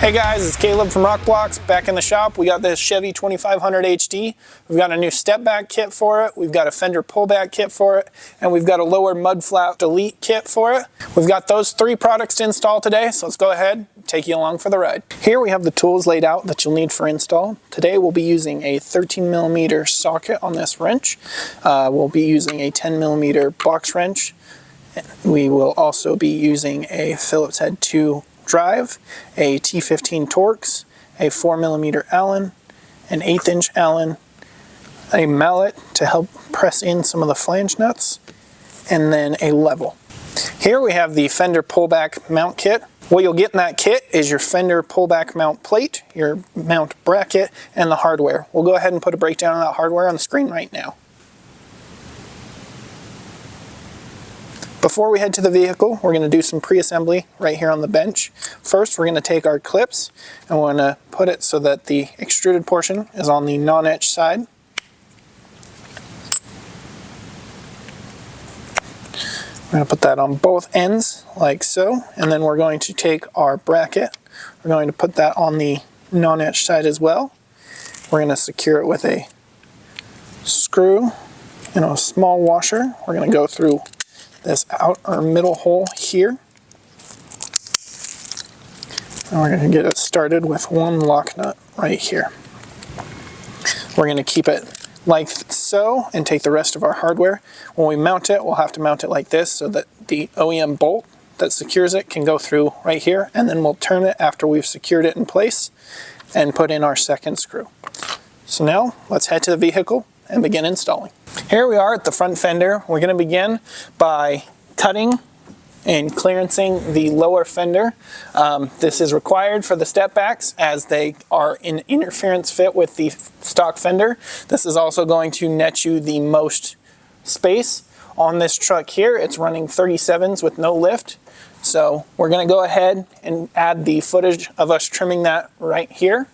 Hey guys, it's Caleb from Rokblokz back in the shop. We got this Chevy 2500 HD. We've got a new step back kit for it. We've got a Fender pullback kit for it. And we've got a lower mud flap delete kit for it. We've got those three products to install today. So let's go ahead and take you along for the ride. Here we have the tools laid out that you'll need for install. Today we'll be using a 13mm socket on this wrench. We'll be using a 10mm box wrench. We will also be using a Phillips Head 2 drive, a T15 Torx, a 4mm Allen, an 1/8" Allen, a mallet to help press in some of the flange nuts, and then a level. Here we have the Fender pullback mount kit. What you'll get in that kit is your Fender pullback mount plate, your mount bracket, and the hardware. We'll go ahead and put a breakdown of that hardware on the screen right now. Before we head to the vehicle, we're going to do some pre-assembly right here on the bench. First, we're going to take our clips and we're going to put it so that the extruded portion is on the non-etched side. We're going to put that on both ends like so, and then we're going to take our bracket. We're going to put that on the non-etched side as well. We're going to secure it with a screw and a small washer. We're going to go through this outer middle hole here. And we're going to get it started with one lock nut right here. We're going to keep it like so and take the rest of our hardware. When we mount it, we'll have to mount it like this so that the OEM bolt that secures it can go through right here, and then we'll turn it after we've secured it in place and put in our second screw. So now let's head to the vehicle and begin installing. Here we are at the front fender. We're going to begin by cutting and clearancing the lower fender. This is required for the step backs as they are in interference fit with the stock fender. This is also going to net you the most space. On this truck here, it's running 37s with no lift. So we're going to go ahead and add the footage of us trimming that right here.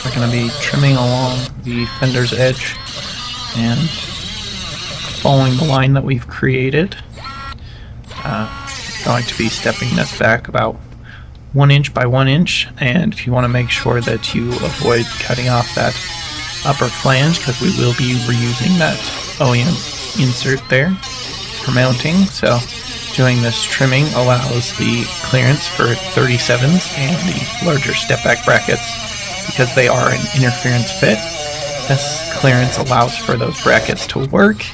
We're going to be trimming along the fender's edge and following the line that we've created. Going to be stepping this back about 1 inch by 1 inch, and if you want to make sure that you avoid cutting off that upper flange, because we will be reusing that OEM insert there for mounting, so doing this trimming allows the clearance for 37s and the larger step back brackets. Because they are an interference fit, this clearance allows for those brackets to work.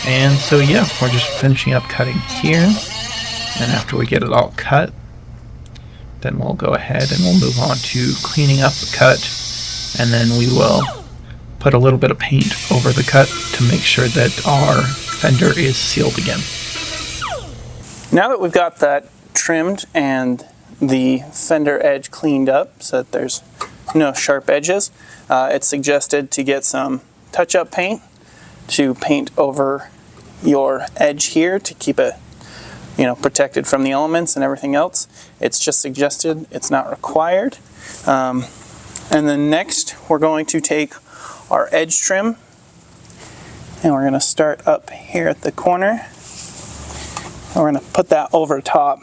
And so yeah, we're just finishing up cutting here, and after we get it all cut, then we'll go ahead and we'll move on to cleaning up the cut, and then we will put a little bit of paint over the cut to make sure that our fender is sealed again. Now that we've got that trimmed and the fender edge cleaned up so that there's no sharp edges, it's suggested to get some touch-up paint to paint over your edge here to keep it, protected from the elements and everything else. It's just suggested, it's not required. And then next we're going to take our edge trim and we're going to start up here at the corner. And we're going to put that over top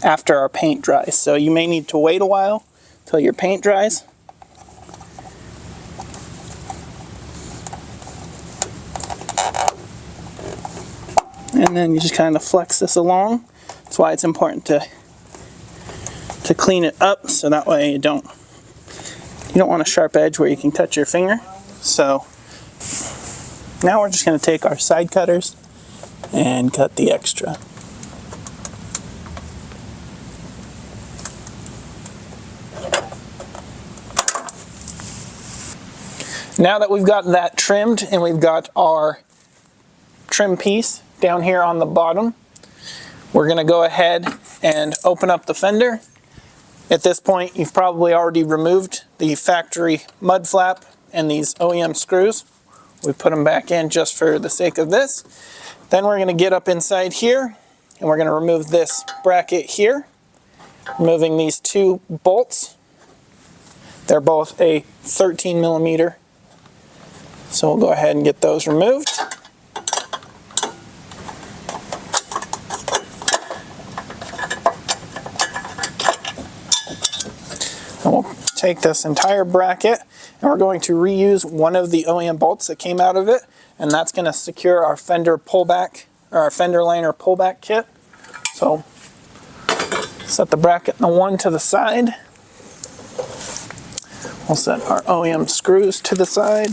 after our paint dries. So you may need to wait a while till your paint dries. And then you just kind of flex this along. That's why it's important to clean it up, so that way you don't want a sharp edge where you can touch your finger. So now we're just going to take our side cutters and cut the extra. Now that we've got that trimmed and we've got our trim piece down here on the bottom, we're going to go ahead and open up the fender. At this point, you've probably already removed the factory mud flap and these OEM screws. We put them back in just for the sake of this. Then we're going to get up inside here and we're going to remove this bracket here, removing these two bolts. They're both a 13 millimeter. So we'll go ahead and get those removed. And we'll take this entire bracket and we're going to reuse one of the OEM bolts that came out of it, and that's going to secure our fender pullback, or our fender liner pullback kit. So set the bracket and the one to the side. We'll set our OEM screws to the side.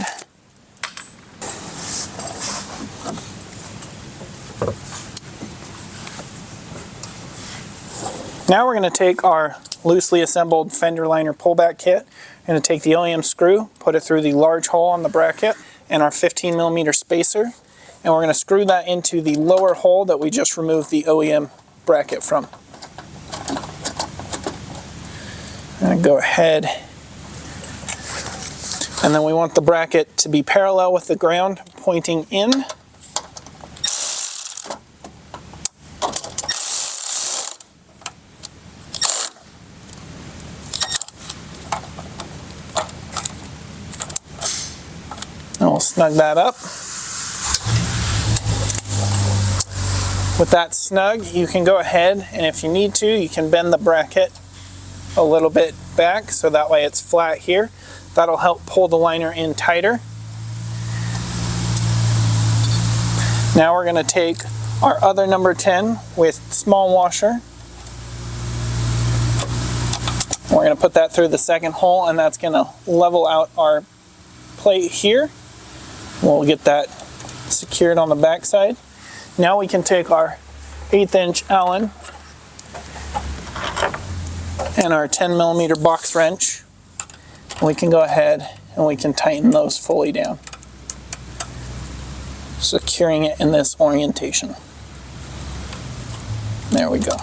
Now we're going to take our loosely assembled fender liner pullback kit. We're going to take the OEM screw, put it through the large hole on the bracket and our 15 millimeter spacer, and we're going to screw that into the lower hole that we just removed the OEM bracket from. I'm going to go ahead, and then we want the bracket to be parallel with the ground, pointing in. And we'll snug that up. With that snug, you can go ahead, and if you need to, you can bend the bracket a little bit back so that way it's flat here. That'll help pull the liner in tighter. Now we're going to take our other number 10 with small washer. We're going to put that through the second hole, and that's going to level out our plate here. We'll get that secured on the back side. Now we can take our 1/8 inch Allen and our 10 millimeter box wrench. We can go ahead and we can tighten those fully down, securing it in this orientation. There we go.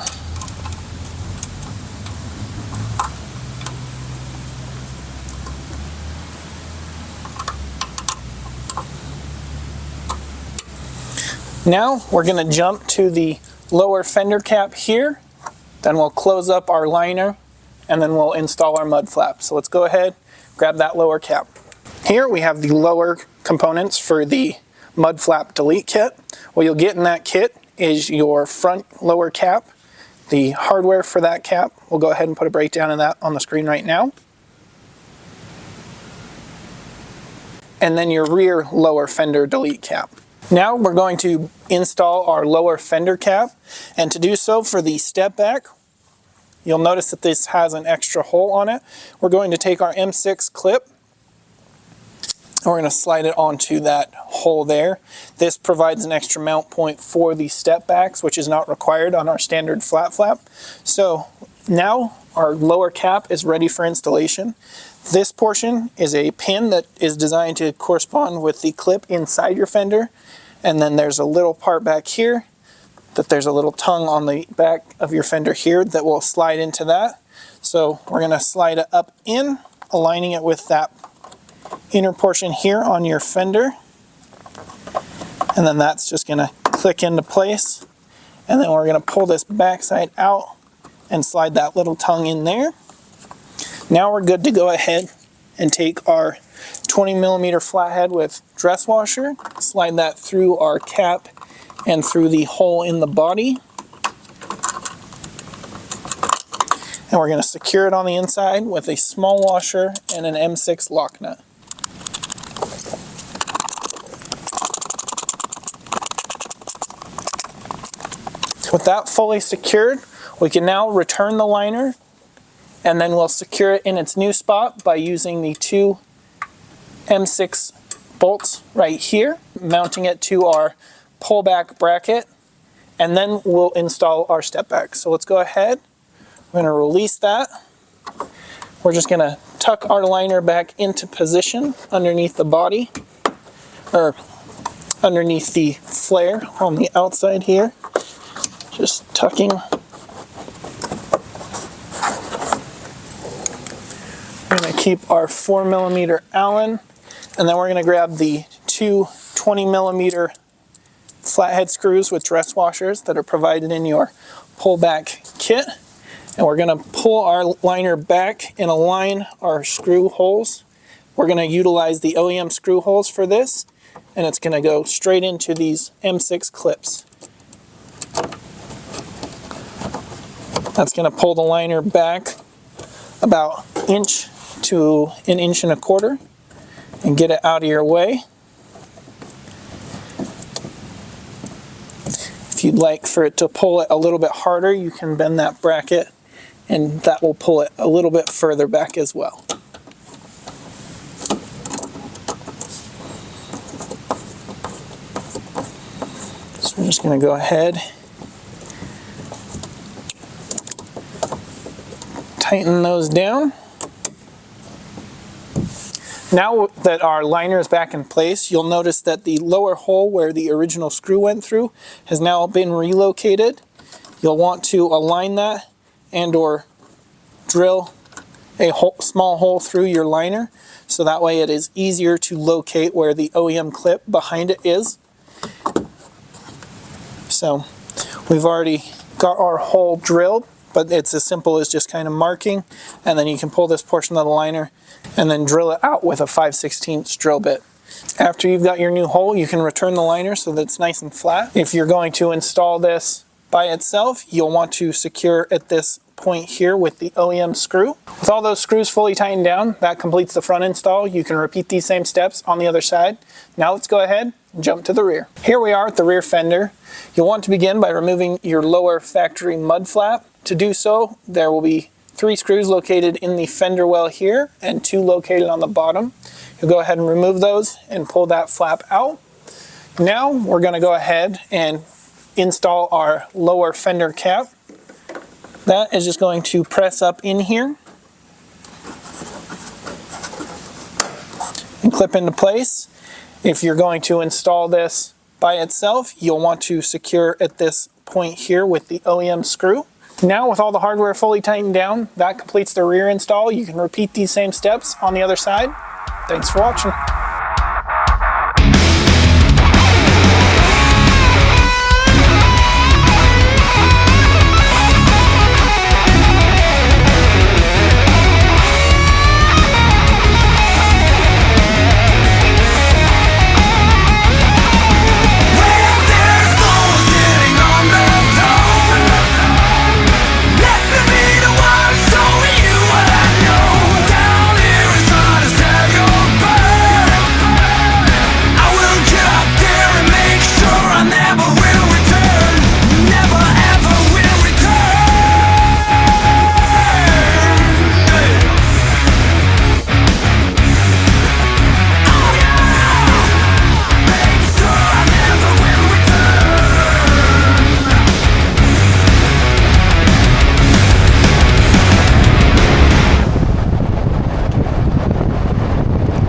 Now we're going to jump to the lower fender cap here, then we'll close up our liner, and then we'll install our mud flap. So let's go ahead, grab that lower cap. Here we have the lower components for the mud flap delete kit. What you'll get in that kit is your front lower cap, the hardware for that cap. We'll go ahead and put a breakdown of that on the screen right now. And then your rear lower fender delete cap. Now we're going to install our lower fender cap, and to do so for the step back, you'll notice that this has an extra hole on it. We're going to take our M6 clip and we're going to slide it onto that hole there. This provides an extra mount point for the step backs, which is not required on our standard flat flap. So now our lower cap is ready for installation. This portion is a pin that is designed to correspond with the clip inside your fender. And then there's a little part back here that there's a little tongue on the back of your fender here that will slide into that. So we're going to slide it up in, aligning it with that inner portion here on your fender. And then that's just going to click into place. And then we're going to pull this backside out and slide that little tongue in there. Now we're good to go ahead and take our 20 millimeter flathead with dress washer, slide that through our cap and through the hole in the body. And we're going to secure it on the inside with a small washer and an M6 lock nut. With that fully secured, we can now return the liner, and then we'll secure it in its new spot by using the two M6 bolts right here, mounting it to our pullback bracket, and then we'll install our step back. So let's go ahead. We're going to release that. We're just going to tuck our liner back into position underneath the body, or underneath the flare on the outside here. Just tucking. We're going to keep our 4 millimeter Allen, and then we're going to grab the two 20 millimeter flathead screws with dress washers that are provided in your pullback kit. And we're going to pull our liner back and align our screw holes. We're going to utilize the OEM screw holes for this, and it's going to go straight into these M6 clips. That's going to pull the liner back about an inch to an inch and a quarter and get it out of your way. If you'd like for it to pull it a little bit harder, you can bend that bracket and that will pull it a little bit further back as well. So we're just going to go ahead, tighten those down. Now that our liner is back in place, you'll notice that the lower hole where the original screw went through has now been relocated. You'll want to align that and or drill a small hole through your liner so that way it is easier to locate where the OEM clip behind it is. So we've already got our hole drilled, but it's as simple as just kind of marking, and then you can pull this portion of the liner and then drill it out with a 5/16 drill bit. After you've got your new hole, you can return the liner so that it's nice and flat. If you're going to install this by itself, you'll want to secure at this point here with the OEM screw. With all those screws fully tightened down, that completes the front install. You can repeat these same steps on the other side. Now let's go ahead and jump to the rear. Here we are at the rear fender. You'll want to begin by removing your lower factory mud flap. To do so, there will be 3 screws located in the fender well here and 2 located on the bottom. You'll go ahead and remove those and pull that flap out. Now we're going to go ahead and install our lower fender cap. That is just going to press up in here and clip into place. If you're going to install this by itself, you'll want to secure at this point here with the OEM screw. Now with all the hardware fully tightened down, that completes the rear install. You can repeat these same steps on the other side. Thanks for watching.